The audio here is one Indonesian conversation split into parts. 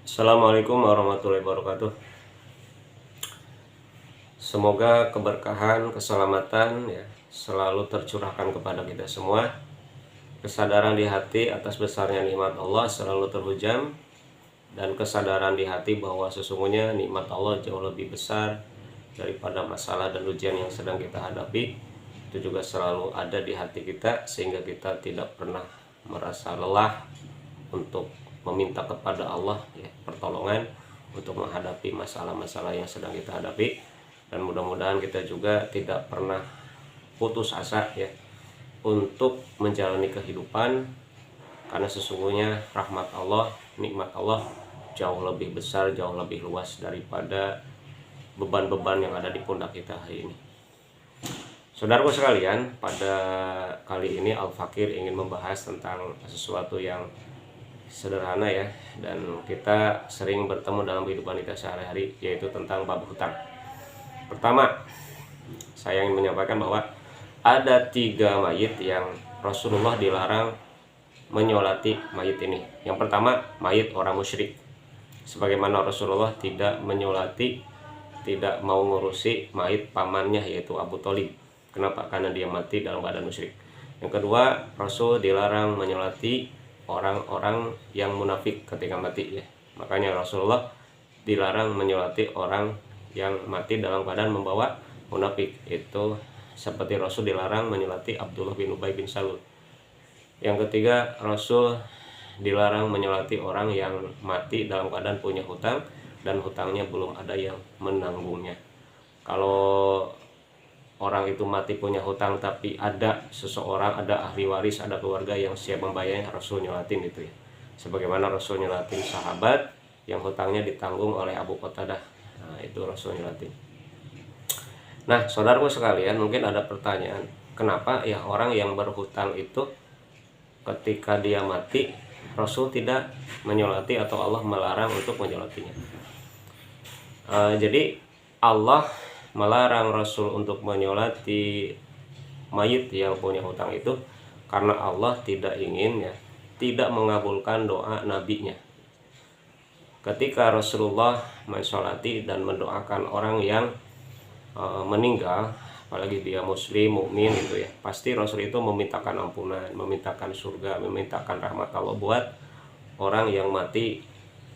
Assalamualaikum warahmatullahi wabarakatuh. Semoga keberkahan, keselamatan ya selalu tercurahkan kepada kita semua. Kesadaran di hati atas besarnya nikmat Allah selalu terhujam, dan kesadaran di hati bahwa sesungguhnya nikmat Allah jauh lebih besar daripada masalah dan ujian yang sedang kita hadapi. Itu juga selalu ada di hati kita, sehingga kita tidak pernah merasa lelah untuk meminta kepada Allah ya, pertolongan untuk menghadapi masalah-masalah yang sedang kita hadapi. Dan mudah-mudahan kita juga tidak pernah putus asa ya untuk menjalani kehidupan, karena sesungguhnya rahmat Allah, nikmat Allah jauh lebih besar, jauh lebih luas daripada beban-beban yang ada di pundak kita hari ini. Saudaraku sekalian, pada kali ini Al-Fakir ingin membahas tentang sesuatu yang sederhana ya, dan kita sering bertemu dalam kehidupan kita sehari-hari, yaitu tentang bab hutang. Pertama, saya ingin menyampaikan bahwa ada 3 mayit yang Rasulullah dilarang menyolati mayit ini. Yang pertama, mayit orang musyrik, sebagaimana Rasulullah tidak menyolati, tidak mau ngurusi mayit pamannya yaitu Abu Thalib. Kenapa? Karena dia mati dalam keadaan musyrik. Yang kedua, Rasul dilarang menyolati orang-orang yang munafik ketika mati ya. Makanya Rasulullah dilarang menyolati orang yang mati dalam keadaan membawa munafik. Itu seperti Rasul dilarang menyolati Abdullah bin Ubay bin Salul. Yang ketiga, Rasul dilarang menyolati orang yang mati dalam keadaan punya hutang dan hutangnya belum ada yang menanggungnya. Kalau orang itu mati punya hutang tapi ada seseorang, ada ahli waris, ada keluarga yang siap membayarnya, Rasul nyolatin itu ya. Sebagaimana Rasul nyolatin sahabat yang hutangnya ditanggung oleh Abu Qatadah. Nah, itu Rasul nyolatin. Nah, saudaraku sekalian, mungkin ada pertanyaan, kenapa ya orang yang berhutang itu ketika dia mati Rasul tidak menyolati atau Allah melarang untuk menyolatinya? Jadi Allah melarang Rasul untuk menyolati mayit yang punya hutang itu karena Allah tidak ingin ya, tidak mengabulkan doa nabinya. Ketika Rasulullah mensolati dan mendoakan orang yang meninggal, apalagi dia muslim, mukmin gitu ya, pasti Rasul itu memintakan ampunan, memintakan surga, memintakan rahmat Allah buat orang yang mati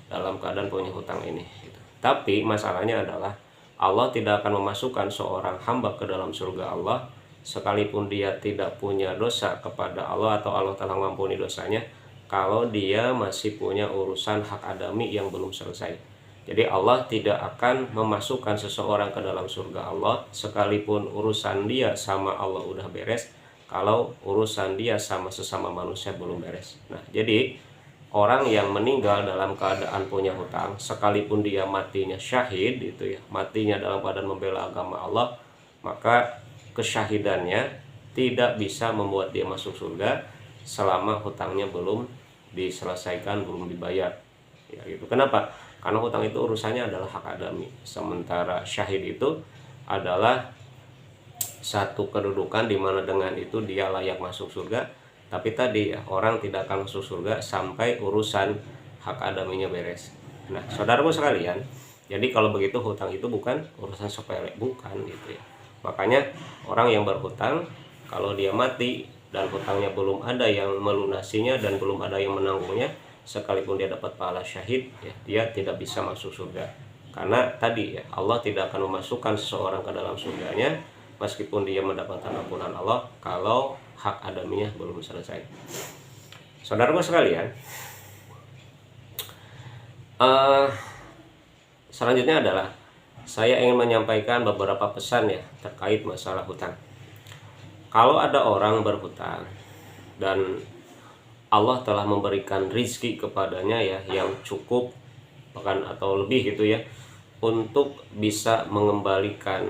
dalam keadaan punya hutang ini gitu. Tapi masalahnya adalah Allah tidak akan memasukkan seorang hamba ke dalam surga Allah sekalipun dia tidak punya dosa kepada Allah atau Allah telah mengampuni dosanya, kalau dia masih punya urusan hak adami yang belum selesai. Jadi Allah tidak akan memasukkan seseorang ke dalam surga Allah sekalipun urusan dia sama Allah udah beres, kalau urusan dia sama sesama manusia belum beres. Nah, jadi orang yang meninggal dalam keadaan punya hutang, sekalipun dia matinya syahid itu ya, matinya dalam keadaan membela agama Allah, maka kesyahidannya tidak bisa membuat dia masuk surga selama hutangnya belum diselesaikan, belum dibayar. Ya gitu. Kenapa? Karena hutang itu urusannya adalah hak adami. Sementara syahid itu adalah satu kedudukan di mana dengan itu dia layak masuk surga. Tapi tadi ya, orang tidak akan masuk surga sampai urusan hak adaminya beres. Nah, saudaraku sekalian, jadi kalau begitu hutang itu bukan urusan sepele, bukan gitu ya. Makanya orang yang berhutang, kalau dia mati dan hutangnya belum ada yang melunasinya dan belum ada yang menanggungnya, sekalipun dia dapat pahala syahid ya, dia tidak bisa masuk surga. Karena tadi ya, Allah tidak akan memasukkan seseorang ke dalam surganya meskipun dia mendapatkan ampunan Allah kalau hak adaminya belum selesai. Saudaraku sekalian, selanjutnya adalah saya ingin menyampaikan beberapa pesan ya terkait masalah hutang. Kalau ada orang berhutang dan Allah telah memberikan rizki kepadanya ya yang cukup bahkan atau lebih gitu ya, untuk bisa mengembalikan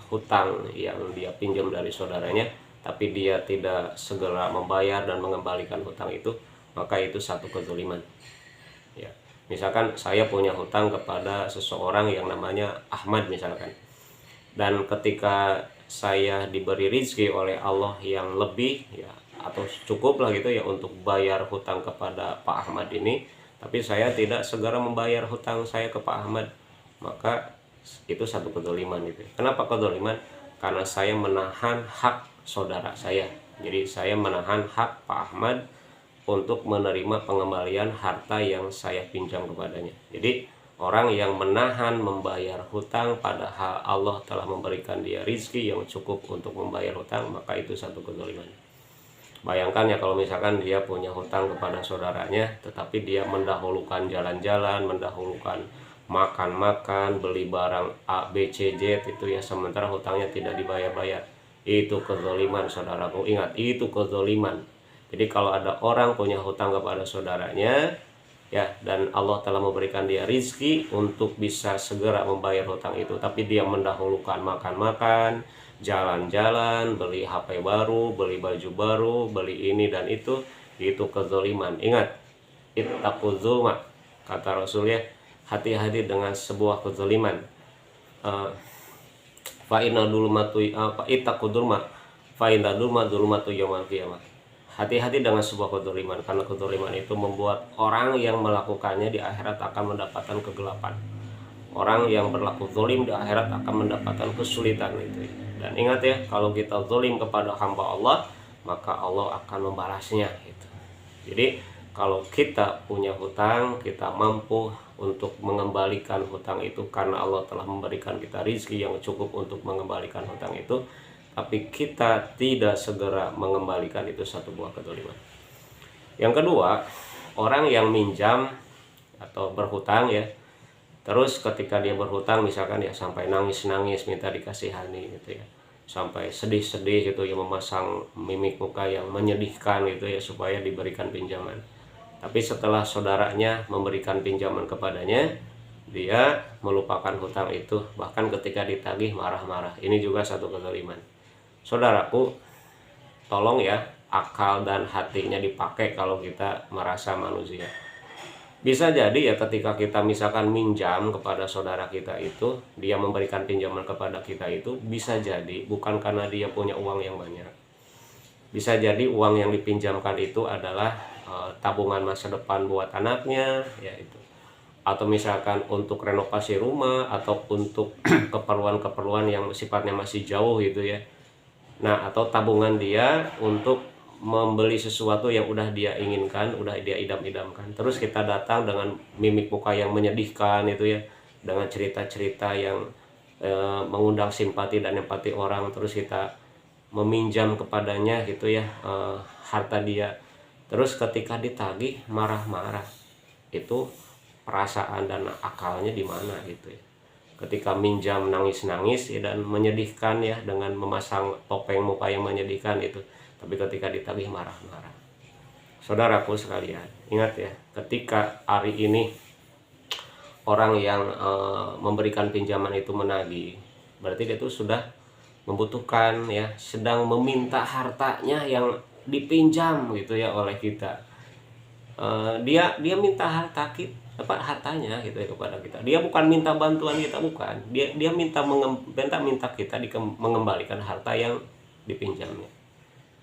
hutang yang dia pinjam dari saudaranya, tapi dia tidak segera membayar dan mengembalikan hutang itu, maka itu satu kezaliman ya. Misalkan saya punya hutang kepada seseorang yang namanya Ahmad misalkan, dan ketika saya diberi rezeki oleh Allah yang lebih ya, atau cukup lah gitu ya untuk bayar hutang kepada Pak Ahmad ini, tapi saya tidak segera membayar hutang saya ke Pak Ahmad, maka itu satu kezaliman gitu. Kenapa kezaliman? Karena saya menahan hak saudara saya. Jadi saya menahan hak Pak Ahmad untuk menerima pengembalian harta yang saya pinjam kepadanya. Jadi orang yang menahan membayar hutang padahal Allah telah memberikan dia rizki yang cukup untuk membayar hutang, maka itu satu kezaliman. Bayangkan ya kalau misalkan dia punya hutang kepada saudaranya, tetapi dia mendahulukan jalan-jalan, mendahulukan makan-makan, beli barang A, B, C, Z itu ya, sementara hutangnya tidak dibayar-bayar. Itu kezaliman saudaraku, ingat itu kezaliman. Jadi kalau ada orang punya hutang kepada saudaranya ya, dan Allah telah memberikan dia rizki untuk bisa segera membayar hutang itu, tapi dia mendahulukan makan-makan, jalan-jalan, beli HP baru, beli baju baru, beli ini dan itu kezaliman. Ingat, ittaquz zulma, kata Rasul ya, hati-hati dengan sebuah kezaliman. Fa inna dulmatu ittaqud zulma fa inna dulmatu yaumil qiyamah. Hati-hati dengan sebuah kezaliman, karena kezaliman itu membuat orang yang melakukannya di akhirat akan mendapatkan kegelapan. Orang yang berlaku zalim di akhirat akan mendapatkan kesulitan itu. Dan ingat ya, kalau kita zalim kepada hamba Allah, maka Allah akan membalasnya gitu. Jadi kalau kita punya hutang, kita mampu untuk mengembalikan hutang itu karena Allah telah memberikan kita rizki yang cukup untuk mengembalikan hutang itu, tapi kita tidak segera mengembalikan, itu satu buah kezaliman. Yang kedua, orang yang minjam atau berhutang ya, terus ketika dia berhutang misalkan ya sampai nangis-nangis minta dikasihani gitu ya, sampai sedih-sedih gitu ya, memasang mimik muka yang menyedihkan gitu ya supaya diberikan pinjaman. Tapi setelah saudaranya memberikan pinjaman kepadanya, dia melupakan hutang itu, bahkan ketika ditagih marah-marah. Ini juga satu kezaliman. Saudaraku, tolong ya akal dan hatinya dipakai kalau kita merasa manusia. Bisa jadi ya ketika kita misalkan minjam kepada saudara kita itu, dia memberikan pinjaman kepada kita itu, bisa jadi bukan karena dia punya uang yang banyak. Bisa jadi uang yang dipinjamkan itu adalah tabungan masa depan buat anaknya ya itu. Atau misalkan untuk renovasi rumah atau untuk keperluan-keperluan yang sifatnya masih jauh gitu ya. Nah, atau tabungan dia untuk membeli sesuatu yang udah dia inginkan, udah dia idam-idamkan. Terus kita datang dengan mimik muka yang menyedihkan itu ya, dengan cerita-cerita yang mengundang simpati dan empati orang. Terus kita meminjam kepadanya gitu ya, harta dia. Terus ketika ditagih marah-marah, itu perasaan dan akalnya di mana gitu ya. Ketika minjam nangis-nangis ya, dan menyedihkan ya, dengan memasang topeng muka yang menyedihkan itu. Tapi ketika ditagih marah-marah. Saudaraku sekalian, ingat ya, ketika hari ini orang yang memberikan pinjaman itu menagih, berarti dia itu sudah membutuhkan ya, sedang meminta hartanya yang dipinjam gitu ya oleh kita. Dia minta hartanya gitu ya kepada kita. Dia bukan minta bantuan kita, bukan. Dia minta kita mengembalikan harta yang dipinjamnya.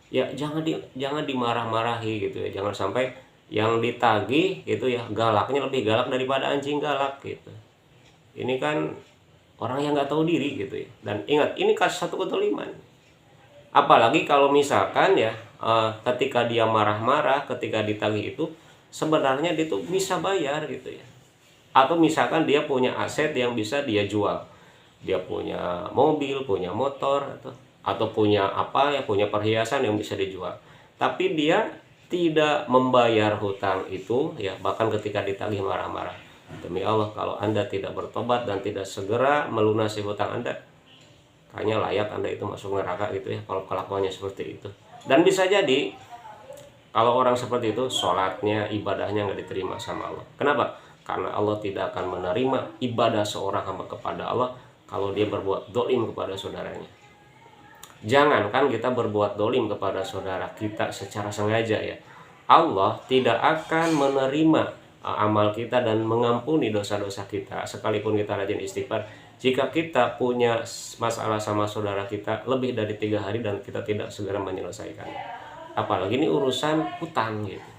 Ya jangan dimarah-marahi gitu ya, jangan sampai yang ditagih gitu ya galaknya lebih galak daripada anjing galak gitu. Ini kan orang yang nggak tahu diri gitu ya. Dan ingat, ini satu kezaliman. Apalagi kalau misalkan ya ketika dia marah-marah, ketika ditagih itu sebenarnya dia tuh bisa bayar gitu ya. Atau misalkan dia punya aset yang bisa dia jual, dia punya mobil, punya motor, atau punya punya perhiasan yang bisa dijual, tapi dia tidak membayar hutang itu ya, bahkan ketika ditagih marah-marah. Demi Allah, kalau Anda tidak bertobat dan tidak segera melunasi hutang Anda, kayaknya layak Anda itu masuk neraka gitu ya, kalau kelakuannya seperti itu. Dan bisa jadi kalau orang seperti itu, sholatnya, ibadahnya nggak diterima sama Allah. Kenapa? Karena Allah tidak akan menerima ibadah seorang hamba kepada Allah kalau dia berbuat dolim kepada saudaranya. Jangankan kita berbuat dolim kepada saudara kita secara sengaja ya, Allah tidak akan menerima amal kita dan mengampuni dosa-dosa kita sekalipun kita rajin istighfar, jika kita punya masalah sama saudara kita lebih dari 3 hari dan kita tidak segera menyelesaikannya. Apalagi ini urusan hutang gitu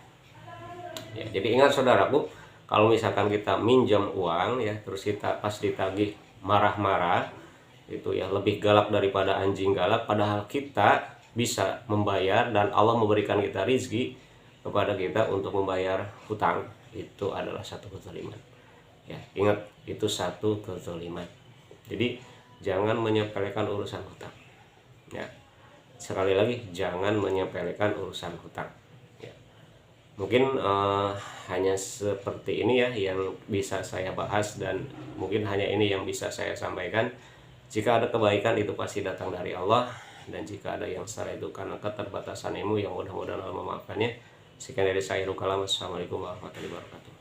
ya. Jadi ingat saudaraku, Kalau misalkan kita minjam uang ya, terus kita pas ditagih marah-marah, itu ya lebih galak daripada anjing galak, padahal kita bisa membayar dan Allah memberikan kita rizki kepada kita untuk membayar hutang. Itu adalah satu kezaliman ya, ingat itu satu kezaliman. Jadi jangan menyepelekan urusan hutang ya, sekali lagi jangan menyepelekan urusan hutang ya. Mungkin hanya seperti ini ya yang bisa saya bahas, dan mungkin hanya ini yang bisa saya sampaikan. Jika ada kebaikan itu pasti datang dari Allah, dan jika ada yang salah itu karena keterbatasan ilmu yang mudah-mudahan Allah memaafkannya. Sekian dari saya, Rukalam. Assalamualaikum warahmatullahi wabarakatuh.